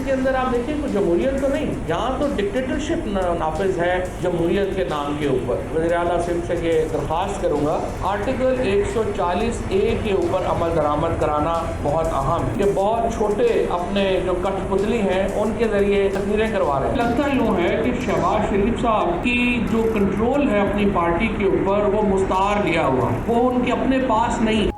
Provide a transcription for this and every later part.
के अंदर आप देखिए कोई जमहूरियत तो नहीं, यहाँ तो डिक्टेटरशिप नाफिज है जमहूरियत के नाम के ऊपर। वज़ीर आला सिंध से ये दरख्वास्त करूँगा, आर्टिकल 140A के ऊपर अमल दरामद कराना बहुत अहम है। ये बहुत छोटे अपने जो कठपुतली हैं उनके जरिए तकरीरें करवा रहे हैं। लगता यूँ है कि शहबाज शरीफ साहब की जो कंट्रोल है अपनी पार्टी के ऊपर वो मुस्तार लिया हुआ है, वो उनके अपने पास नहीं।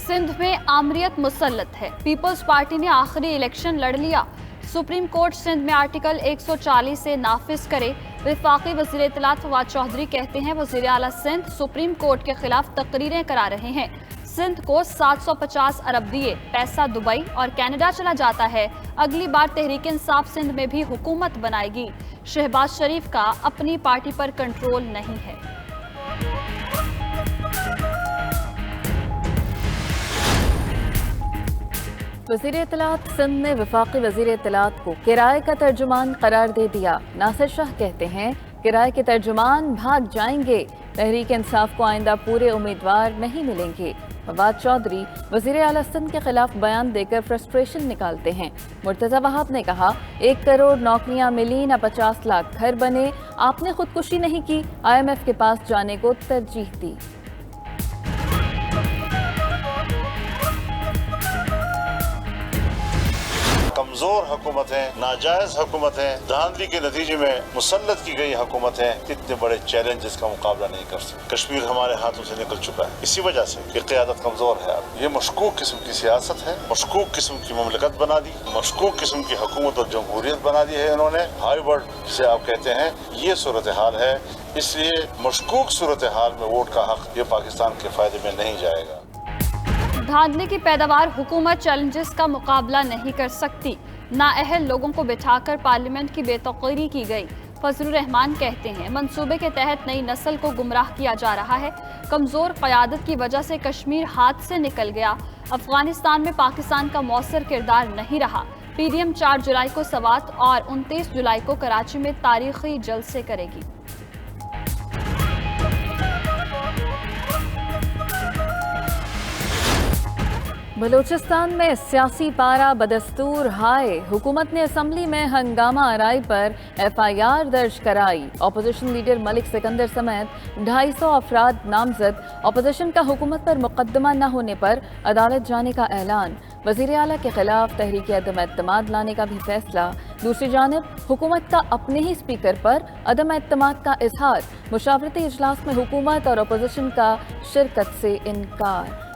सिंध में आमरीत मुसल्लत है, पीपल्स पार्टी ने आखिरी इलेक्शन लड़ लिया। सुप्रीम कोर्ट सिंध में आर्टिकल 140 से नाफिज करे। वफाकी वज़ीर इत्तलात फवाद चौधरी कहते हैं वज़ीर आला सिंध सुप्रीम कोर्ट के खिलाफ तकरीरें करा रहे हैं। सिंध को 750 अरब दिए, पैसा दुबई और कनाडा चला जाता है। अगली बार तहरीक इंसाफ सिंध में भी हुकूमत बनाएगी। शहबाज शरीफ का अपनी पार्टी पर कंट्रोल नहीं है। वज़ीर इत्तलात सिंध ने वफाकी वज़ीर इत्तलात को किराए का तर्जुमान करार दे दिया। नासिर शाह कहते हैं किराए के तर्जुमान भाग जाएंगे, तहरीक इंसाफ को आइंदा पूरे उम्मीदवार नहीं मिलेंगे। फवाद चौधरी वज़ीर आला सिंध के खिलाफ बयान देकर फ्रस्ट्रेशन निकालते हैं। मुर्तज़ा वहाब ने कहा 1 करोड़ नौकरियां मिली, न 50 लाख घर बने। आपने खुदकुशी नहीं की, IMF के पास जाने को तरजीह दी। कमजोर हुकूमतें, नाजायज हुकूमतें, धांधली के नतीजे में मुसल्लत की गई हुकूमतें इतने बड़े चैलेंजेस का मुकाबला नहीं कर सकती। कश्मीर हमारे हाथों से निकल चुका है इसी वजह से कि क़यादत कमजोर है। अब ये मशकूक किस्म की सियासत है, मशकूक किस्म की ममलकत बना दी, मशकूक किस्म की हुकूमत और जमहूरियत बना दी है इन्होंने। हाई वर्ड जिसे आप कहते हैं, ये सूरत हाल है। इसलिए मशकूक सूरत हाल में वोट का हक ये पाकिस्तान के फायदे में नहीं जाएगा। धांधली की पैदावार हुकूमत चैलेंजेस का मुकाबला नहीं कर सकती। नाअहल लोगों को बिठाकर पार्लियामेंट की बेतौकीरी की गई। फजलुर रहमान कहते हैं मंसूबे के तहत नई नस्ल को गुमराह किया जा रहा है। कमज़ोर क़यादत की वजह से कश्मीर हाथ से निकल गया। अफगानिस्तान में पाकिस्तान का मौसर किरदार नहीं रहा। PDM 4 जुलाई को सवात और 29 जुलाई को कराची में तारीखी जलसे करेगी। बलूचिस्तान में सियासी पारा बदस्तूर हाय। हुकूमत ने असम्बली में हंगामा आराई पर FIR दर्ज कराई। अपोजिशन लीडर मलिक सिकंदर समेत 250 अफराद नामजद। अपोजिशन का हुकूमत पर मुकदमा न होने पर अदालत जाने का ऐलान। वज़ीर आला के खिलाफ तहरीक अदम एतमाद लाने का भी फैसला। दूसरी जानिब हुकूमत का अपने ही स्पीकर पर अदम एतमाद का इजहार। मुशावरती इजलास में हुकूमत और अपोजिशन का शिरकत से इनकार।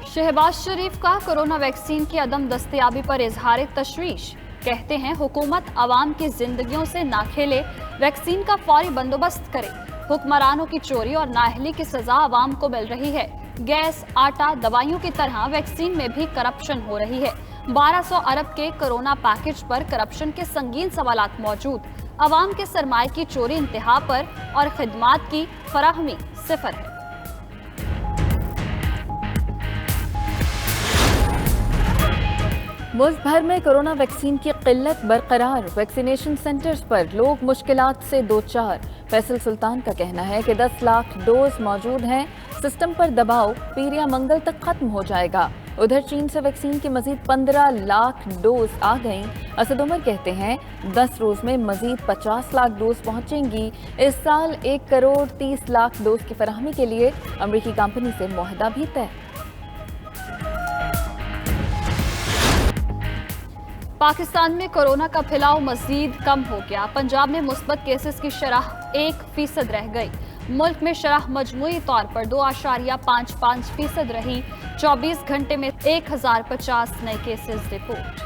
शहबाज शरीफ का कोरोना वैक्सीन की अदम दस्तयाबी पर इजहार तशवीश। कहते हैं हुकूमत आवाम की जिंदगियों से ना खेले, वैक्सीन का फौरी बंदोबस्त करे। हुक्मरानों की चोरी और नाअहली की सजा आवाम को मिल रही है। गैस, आटा, दवाइयों की तरह वैक्सीन में भी करप्शन हो रही है। 1200 अरब के कोरोना पैकेज पर करप्शन के संगीन सवालात मौजूद। आवाम के सरमाए की चोरी इंतहा पर और खिदमात की फराहमी सिफर है। मुल्क भर में कोरोना वैक्सीन की किल्लत बरकरार। वैक्सीनेशन सेंटर्स पर लोग मुश्किलात से दो चार। फैसल सुल्तान का कहना है कि 10 लाख डोज मौजूद हैं। सिस्टम पर दबाव पीर या मंगल तक खत्म हो जाएगा। उधर चीन से वैक्सीन की मजीद 15 लाख डोज आ गईं। असद उमर कहते हैं 10 रोज में मजीद 50 लाख डोज पहुंचेंगी। इस साल 1 करोड़ 30 लाख डोज की फराहमी के लिए अमरीकी कंपनी से मुआहदा भी तय। पाकिस्तान में कोरोना का फैलाव मजीद कम हो गया। पंजाब में मुस्बत केसेस की शरह 1% रह गई। मुल्क में शरह मजमूई तौर पर 2.55% रही। 24 घंटे में 1050 नए केसेस रिपोर्ट।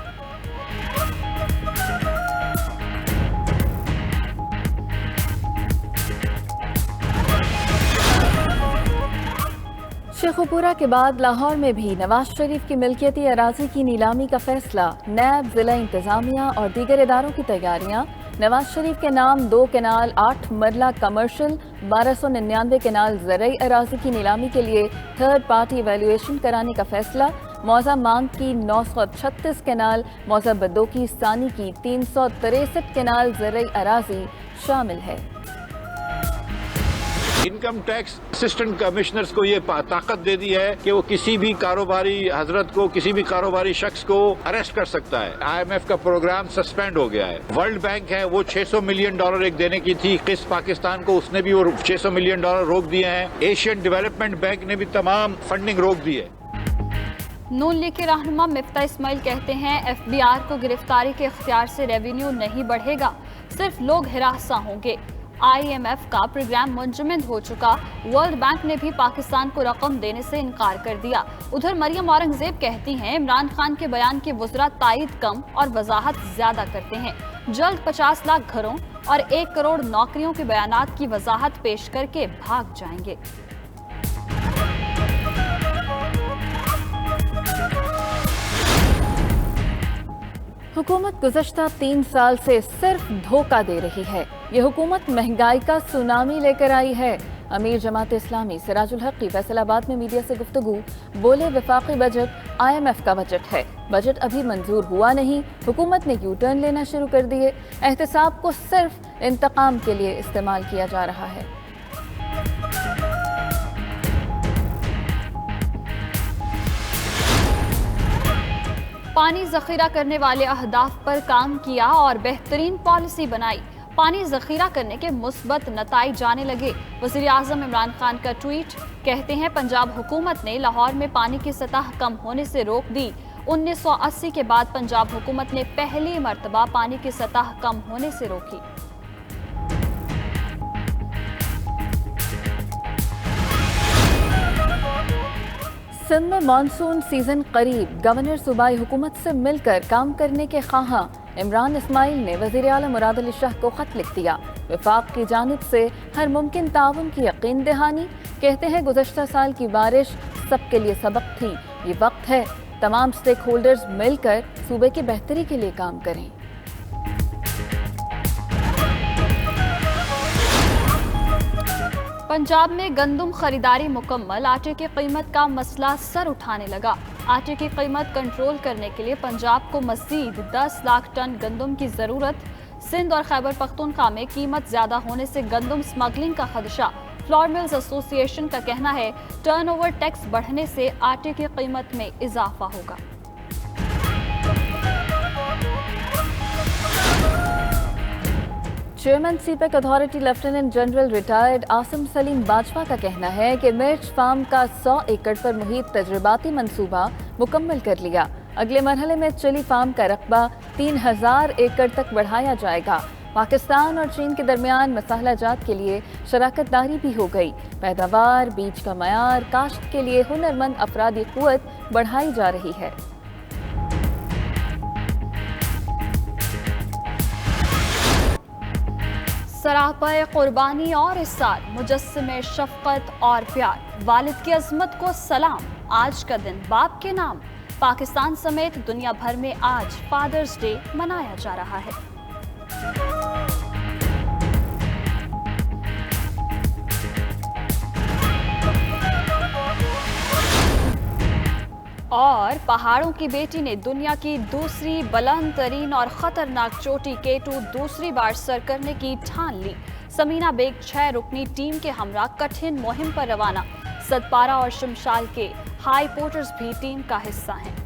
शेखुपुरा के बाद लाहौर में भी नवाज शरीफ की मिल्कियती अराजी की नीलामी का फैसला। नैब, जिला इंतजामिया और दीगर इदारों की तैयारियां। नवाज शरीफ के नाम 2 केनाल, 8 मरला कमर्शियल, 1299 केनाल ज़रई अराजी की नीलामी के लिए थर्ड पार्टी इवैल्यूएशन कराने का फैसला। मौजा मांग की 936 केनाल, मौजा बदोकी सानी की 363 केनाल ज़रई अराजी शामिल है। इनकम टैक्स असिस्टेंट कमिश्नर्स को ये ताकत दे दी है कि वो किसी भी कारोबारी हजरत को, किसी भी कारोबारी शख्स को अरेस्ट कर सकता है। IMF का प्रोग्राम सस्पेंड हो गया है। वर्ल्ड बैंक है वो $600 मिलियन एक देने की थी किस पाकिस्तान को, उसने भी वो $600 मिलियन रोक दिए हैं। एशियन डेवलपमेंट बैंक ने भी तमाम फंडिंग रोक दी है। नून लीग के रहनुमा मिफ्ता इस्माइल कहते हैं FBR को गिरफ्तारी के इख्तियार से रेवेन्यू नहीं बढ़ेगा, सिर्फ लोग हिरासा होंगे। IMF का प्रोग्राम मुंजमद हो चुका। वर्ल्ड बैंक ने भी पाकिस्तान को रकम देने से इनकार कर दिया। उधर मरियम औरंगजेब कहती हैं इमरान खान के बयान के वज़रा तायद कम और वजाहत ज्यादा करते हैं। जल्द 50 लाख घरों और 1 करोड़ नौकरियों के बयानात की वजाहत पेश करके भाग जाएंगे। हुकूमत गुज़श्ता 3 साल से सिर्फ धोखा दे रही है। ये हुकूमत महंगाई का सुनामी लेकर आई है। अमीर जमात इस्लामी सिराजुल हक की फैसलाबाद में मीडिया से गुफ्तगू, बोले वफाकी बजट IMF का बजट है, बजट अभी मंजूर हुआ नहीं, हुकूमत ने यू टर्न लेना शुरू कर दिए, एहतसाब को सिर्फ इंतकाम के लिए इस्तेमाल किया जा रहा है। पानी जखीरा करने वाले अहदाफ पर काम किया और बेहतरीन पॉलिसी बनाई, पानी जखीरा करने के मुस्बत नताइज जाने लगे। वज़ीर आज़म इमरान खान का ट्वीट, कहते हैं पंजाब हुकूमत ने लाहौर में पानी की सतह कम होने से रोक दी। 1980 के बाद पंजाब हुकूमत ने पहली मर्तबा पानी की सतह कम होने से रोकी। सिंध में मानसून सीजन करीब, गवर्नर सूबाई हुकूमत से मिलकर काम करने के ख्वाहां इमरान इस्माइल ने वज़ीर आला मुराद अली शाह को खत लिख दिया। वफाक की जानिब से हर मुमकिन ताउन की यकीन दहानी। कहते हैं गुज़श्ता साल की बारिश सबके लिए सबक थी, ये वक्त है तमाम स्टेक होल्डर्स मिलकर सूबे की बेहतरी के लिए काम करें। पंजाब में गंदम खरीदारी मुकम्मल, आटे की कीमत का मसला सर उठाने लगा। आटे की कीमत कंट्रोल करने के लिए पंजाब को मज़ीद 10 लाख टन गंदम की ज़रूरत। सिंध और खैबर पख्तूनख्वा में कीमत ज़्यादा होने से गंदम स्मगलिंग का खदशा। फ्लोर मिल्स एसोसिएशन का कहना है टर्नओवर टैक्स बढ़ने से आटे की कीमत में इजाफा होगा। Chairman CPEC authority lieutenant general retired Asim Salim Bajwa का कहना है कि मिर्च फार्म का 100 एकड़ पर मुहित तजर्बाती मंसूबा मुकम्मल कर लिया। अगले मरहले में चिली फार्म का रकबा 3000 एकड़ तक बढ़ाया जाएगा। पाकिस्तान और चीन के दरमियान मसाला जात के लिए शराकत दारी भी हो गई। पैदावार, बीज का मयार, काश्त के लिए हुनरमंद अफरादी क़ुव्वत बढ़ाई जा रही है। सरापाए कुर्बानी और इस साल मुजस्समे शफकत और प्यार, वालिद की अजमत को सलाम, आज का दिन बाप के नाम। पाकिस्तान समेत दुनिया भर में आज फादर्स डे मनाया जा रहा है। और पहाड़ों की बेटी ने दुनिया की दूसरी बुलंद तरीन और खतरनाक चोटी K2 दूसरी बार सर करने की ठान ली। समीना बेग 6 रुकनी टीम के हमरा कठिन मुहिम पर रवाना। सदपारा और शमशाल के हाई पोर्टर्स भी टीम का हिस्सा हैं।